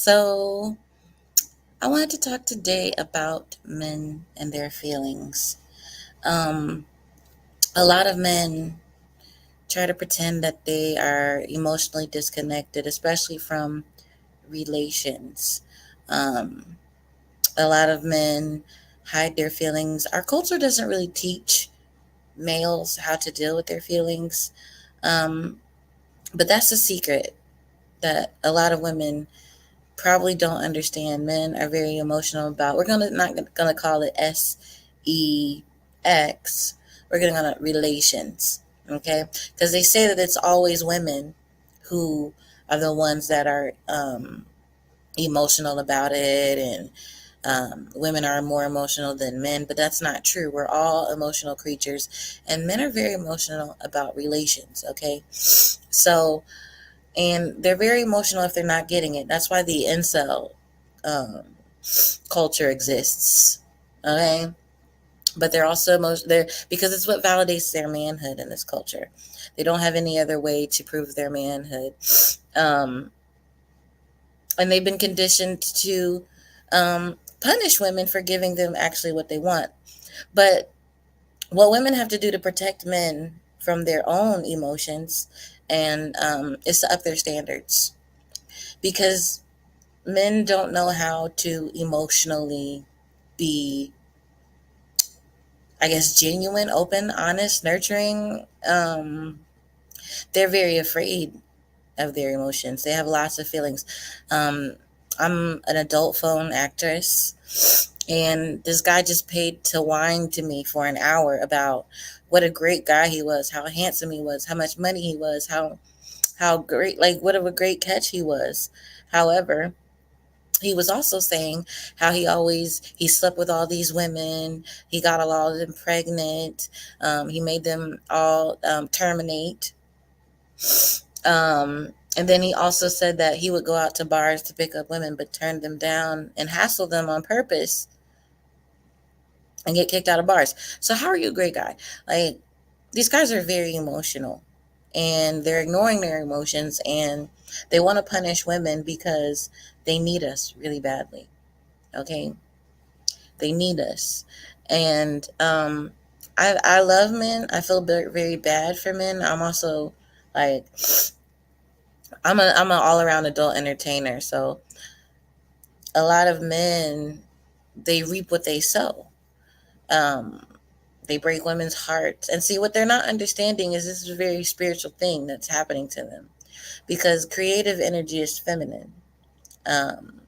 So, I wanted to talk today about men and their feelings. Um, a lot of men try to pretend that they are emotionally disconnected, especially from relations. Um, a lot of men hide their feelings. Our culture doesn't really teach males how to deal with their feelings, um, but that's a secret that a lot of women probably don't understand. Men are very emotional about. We're gonna not gonna call it sex. We're gonna call it relations. Okay, because they say that it's always women who are the ones that are emotional about it, and women are more emotional than men, but that's not true. We're all emotional creatures, and men are very emotional about relations. Okay, so and they're very emotional if they're not getting it. That's why the incel um, culture exists. Okay, but they're also they're because it's what validates their manhood in this culture. They don't have any other way to prove their manhood, um, and they've been conditioned to punish women for giving them actually what they want. But what women have to do to protect men from their own emotions and is to up their standards because men don't know how to emotionally be, I guess, genuine, open, honest, nurturing. They're very afraid of their emotions. They have lots of feelings. Um, I'm an adult phone actress, and this guy just paid to whine to me for an hour about what a great guy he was, how handsome he was, how much money he was, how great, like what a great catch he was. However, he was also saying how he slept with all these women, he got a lot of them pregnant, he made them all terminate, and then he also said that he would go out to bars to pick up women but turn them down and hassle them on purpose and get kicked out of bars. So how are you a great guy? Like, these guys are very emotional, and they're ignoring their emotions, and they want to punish women because they need us really badly. Okay, they need us. And I love men. I feel very bad for men. I'm also like, I'm an all around adult entertainer. So a lot of men, they reap what they sow. Um, they break women's hearts. And see, what they're not understanding is this is a very spiritual thing that's happening to them, because creative energy is feminine. Um,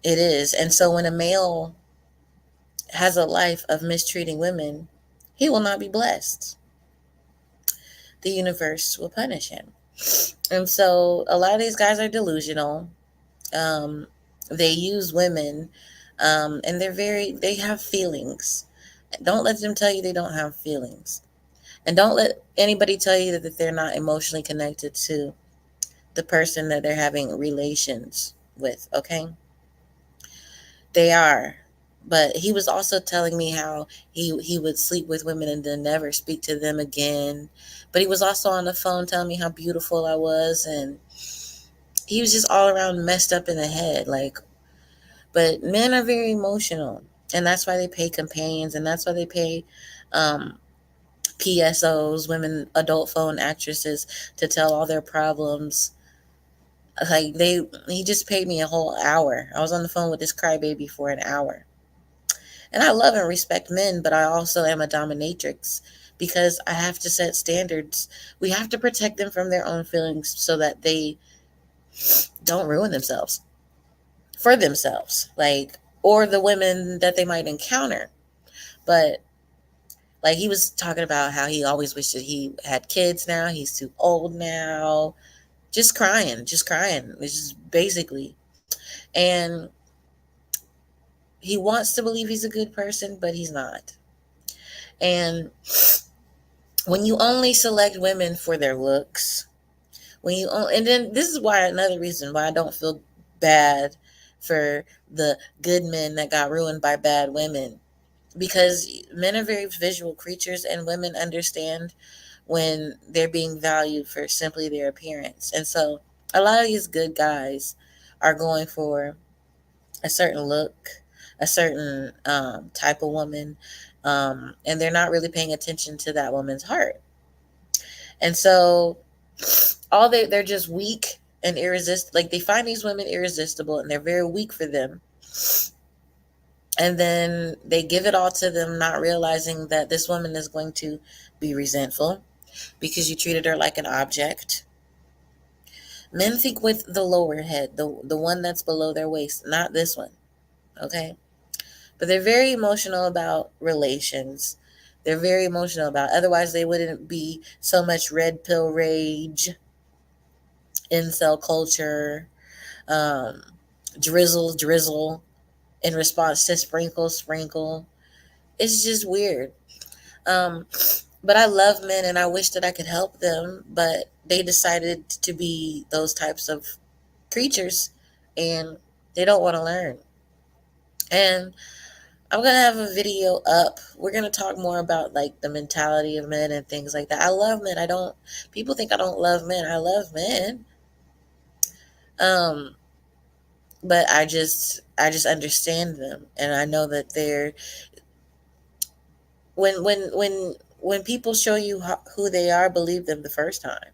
it is. And so when a male has a life of mistreating women, he will not be blessed. The universe will punish him. And so a lot of these guys are delusional. Um, they use women, and they have feelings. Don't let them tell you they don't have feelings. And don't let anybody tell you that they're not emotionally connected to the person that they're having relations with, okay? They are. But he was also telling me how he would sleep with women and then never speak to them again. But he was also on the phone telling me how beautiful I was, and he was just all around messed up in the head. Like, but men are very emotional, and that's why they pay companions, and that's why they pay um, PSOs, women adult phone actresses, to tell all their problems. Like, he just paid me a whole hour. I was on the phone with this crybaby for an hour. And I love and respect men, but I also am a dominatrix because I have to set standards. We have to protect them from their own feelings so that they don't ruin themselves for themselves, like, or the women that they might encounter. But like, he was talking about how he always wished that he had kids now. He's too old now. Just crying, just crying. It's just basically. And he wants to believe he's a good person, but he's not. And when you only select women for their looks, and then this is why, another reason why I don't feel bad for the good men that got ruined by bad women, because men are very visual creatures, and women understand when they're being valued for simply their appearance. And so a lot of these good guys, are going for a certain look, a certain type of woman, and they're not really paying attention to that woman's heart. And so they're just weak and irresistible. Like they find these women irresistible, and they're very weak for them. And then they give it all to them, not realizing that this woman is going to be resentful because you treated her like an object. Men think with the lower head, the one that's below their waist, not this one. Okay? But they're very emotional about relations. They're very emotional about, otherwise they wouldn't be so much red pill rage, incel culture, um, drizzle in response to sprinkle. It's just weird. Um, but I love men and I wish that I could help them, but they decided to be those types of creatures and they don't want to learn. And I'm gonna have a video up. We're gonna talk more about like the mentality of men and things like that. I love men. I don't People think I don't love men. I love men. Um but I just understand them and I know that they're when people show you who they are, believe them the first time.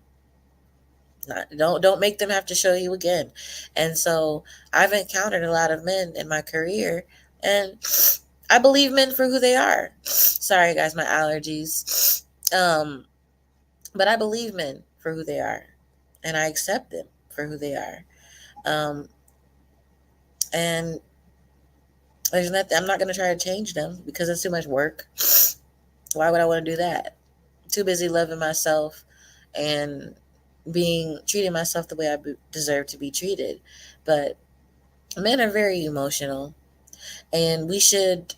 Don't make them have to show you again. And so I've encountered a lot of men in my career, and I believe men for who they are. Sorry guys, my allergies. But I believe men for who they are, and I accept them for who they are. Um, and there's nothing. I'm not going to try to change them because it's too much work. Why would I want to do that? Too busy loving myself and treating myself the way I deserve to be treated. But men are very emotional, and we should.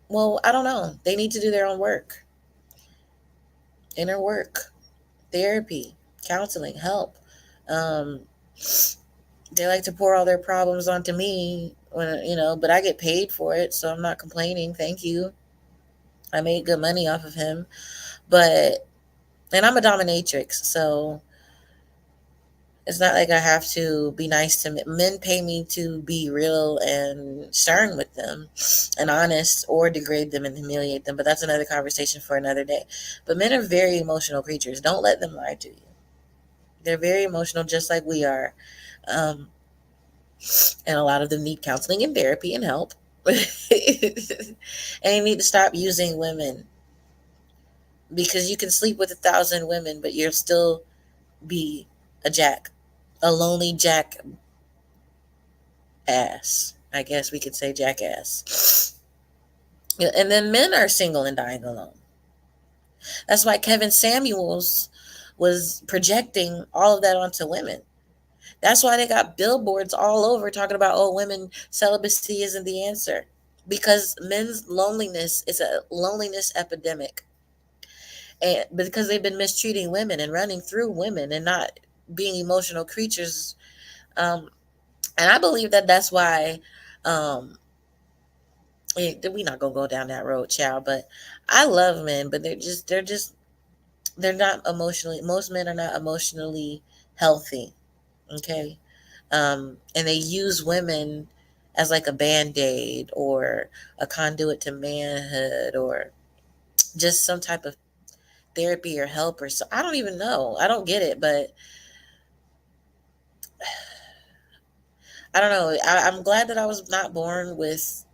Well, I don't know. They need to do their own work, inner work, therapy, counseling, help. Um, they like to pour all their problems onto me but I get paid for it, so I'm not complaining. Thank you. I made good money off of him, but and I'm a dominatrix, so it's not like I have to be nice to men. Men pay me to be real and stern with them and honest, or degrade them and humiliate them. But that's another conversation for another day. But men are very emotional creatures. Don't let them lie to you. They're very emotional, just like we are. Um, and a lot of them need counseling and therapy and help. And you need to stop using women, because you can sleep with 1,000 women, but you'll still be a jack, a lonely jack ass. I guess we could say jackass. And then men are single and dying alone. That's why Kevin Samuels was projecting all of that onto women. That's why they got billboards all over talking about, oh, women celibacy isn't the answer. Because men's loneliness is a loneliness epidemic. And because they've been mistreating women and running through women and not being emotional creatures. And I believe that that's why we're not gonna go down that road, child. But I love men, but they're not emotionally. Most men are not emotionally healthy. Okay, and they use women as like a band-aid or a conduit to manhood, or just some type of therapy or help, or so. I don't even know. I don't get it, but I don't know. I'm glad that I was not born with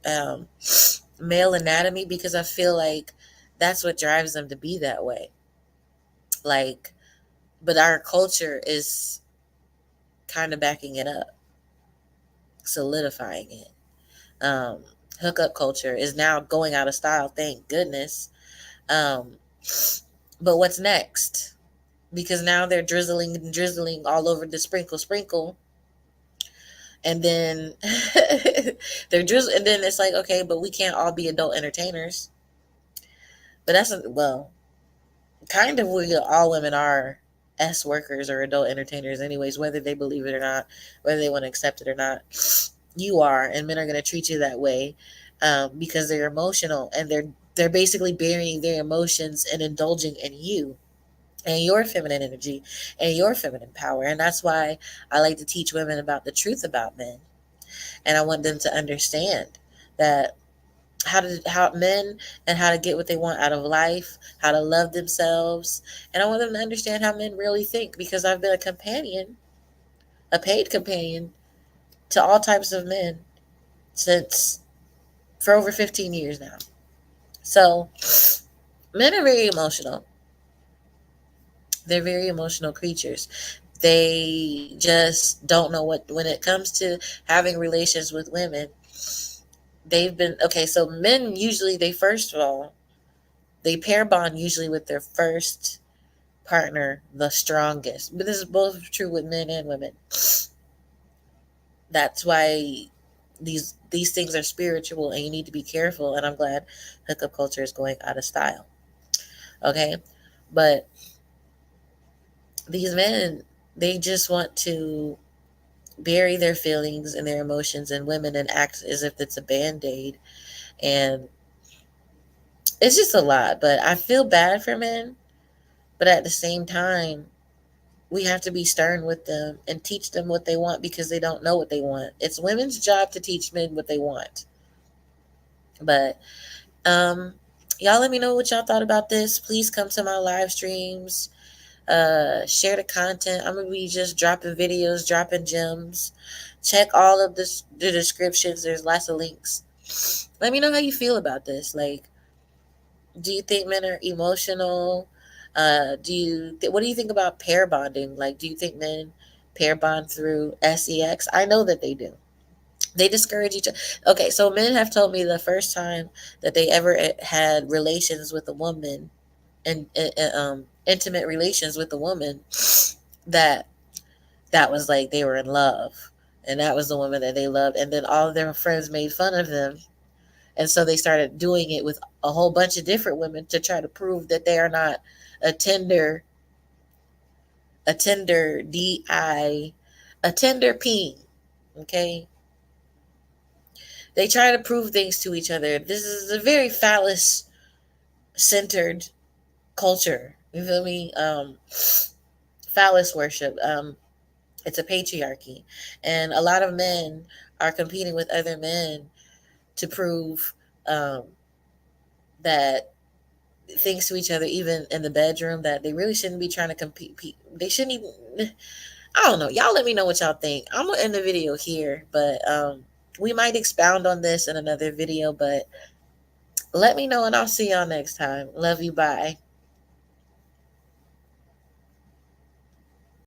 male anatomy, because I feel like that's what drives them to be that way. Like, but our culture is kind of backing it up, solidifying it. Um, Hookup culture is now going out of style, thank goodness. Um, but what's next? Because now they're drizzling all over the sprinkle, and then they're drizzling, and then it's like, okay, but we can't all be adult entertainers. But well, kind of we all women are S workers or adult entertainers anyways, whether they believe it or not, whether they want to accept it or not. You are, and men are going to treat you that way, because they're emotional, and they're basically burying their emotions and indulging in you. and your feminine energy and your feminine power. And that's why I like to teach women about the truth about men. And I want them to understand that how men and how to get what they want out of life, how to love themselves. And I want them to understand how men really think, because I've been a companion, a paid companion to all types of men since for over 15 years now. So men are very emotional. They're very emotional creatures. They just don't know what, when it comes to having relations with women, they've been okay. So men usually, they first of all, they pair bond usually with their first partner the strongest. But this is both true with men and women. That's why these things are spiritual and you need to be careful. And I'm glad hookup culture is going out of style. Okay. But these men, they just want to bury their feelings and their emotions in women and act as if it's a band-aid. And it's just a lot. But I feel bad for men. But at the same time, we have to be stern with them and teach them what they want, because they don't know what they want. It's women's job to teach men what they want. But y'all let me know what y'all thought about this. Please come to my live streams. Share the content. I'm gonna be just dropping videos, dropping gems. Check all of the descriptions. There's lots of links. Let me know how you feel about this. Like, do you think men are emotional? What do you think about pair bonding? Like, do you think men pair bond through sex? I know that they do. They discourage each other. Okay, so men have told me the first time that they ever had relations with a woman, and intimate relations with a woman, that that was like they were in love, and that was the woman that they loved, and then all of their friends made fun of them, and so they started doing it with a whole bunch of different women to try to prove that they are not a tender, a tender di, a tender peen. Okay, they try to prove things to each other. This is a very phallus centered culture. You feel me? Phallus worship. It's a patriarchy, and a lot of men are competing with other men to prove um, that things to each other, even in the bedroom, that they really shouldn't be trying to compete. They shouldn't even. I don't know. Y'all let me know what y'all think. I'm gonna end the video here, but we might expound on this in another video. But let me know, and I'll see y'all next time. Love you. Bye.